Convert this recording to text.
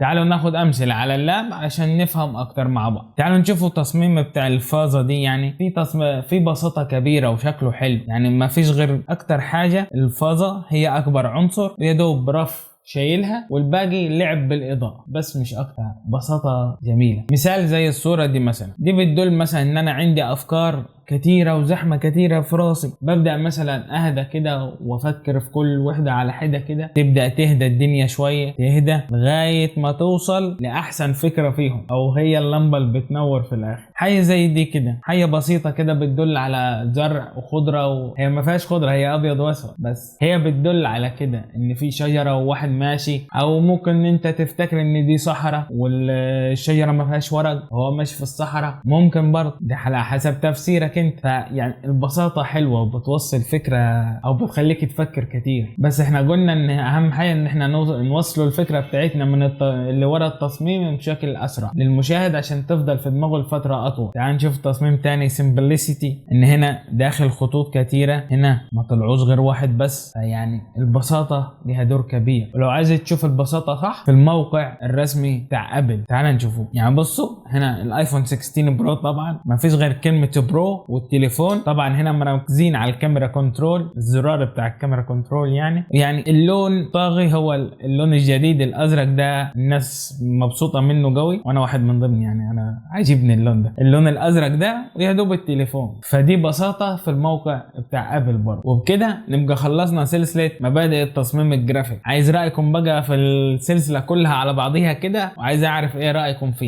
تعالوا ناخد امثله على اللاب عشان نفهم اكتر مع بعض. تعالوا نشوفوا التصميم بتاع الفازه دي، يعني في تصميم في بساطه كبيره وشكله حلو، يعني ما فيش غير اكتر حاجه الفازه هي اكبر عنصر، يا دوب رف شايلها والباقي لعب بالاضاءه بس مش اكتر. بساطه جميله. مثال زي الصوره دي مثلا، دي بتدل مثلا ان انا عندي افكار كتيرة وزحمة كتيرة في راسي، ببدأ مثلا اهدى كده وافكر في كل وحدة على حدة كده، تبدأ تهدى الدنيا شوية، تهدى لغاية ما توصل لأحسن فكرة فيهم، أو هي اللمبة اللي بتنور في الآخر. حاجة زي دي كده، حاجة بسيطة كده بتدل على زرع وخضرة، وهي ما فيهاش خضرة، هي أبيض وأسود، بس هي بتدل على كده إن في شجرة وواحد ماشي. أو ممكن أنت تفتكر إن دي صحراء والشجرة ما فيهاش ورق وهو ماشي في الصحراء، ممكن برضه ده على حسب تفسيرك انت. فيعني البساطة حلوة وبتوصل فكرة او بتخليك تفكر كتير. بس احنا قلنا ان اهم حاجة ان احنا نوصلوا الفكرة بتاعتنا من اللي ورا التصميم بشكل اسرع للمشاهد عشان تفضل في دماغه لفترة اطول. تعال نشوف تصميم تاني، سيمبلسيتي، ان هنا داخل خطوط كتيرة، هنا ما طلعوش غير واحد بس. يعني البساطة ليها دور كبير. ولو عايز تشوف البساطة صح في الموقع الرسمي بتاع ابل تعال نشوفه. يعني بصوا هنا الايفون 16 برو، طبعا ما فيش غير كلمة برو والتليفون. طبعا هنا مركزين على الكاميرا كنترول، الزرار بتاع الكاميرا كنترول. يعني اللون طاغي، هو اللون الجديد الازرق ده الناس مبسوطه منه قوي، وانا واحد من ضمن، يعني انا عاجبني اللون ده، اللون الازرق ده، ويا دوب التليفون. فدي بساطه في الموقع بتاع ابل برضه. وبكده نبقى خلصنا سلسله مبادئ التصميم الجرافيك. عايز رايكم بقى في السلسله كلها على بعضيها كده، وعايز اعرف ايه رايكم فيها.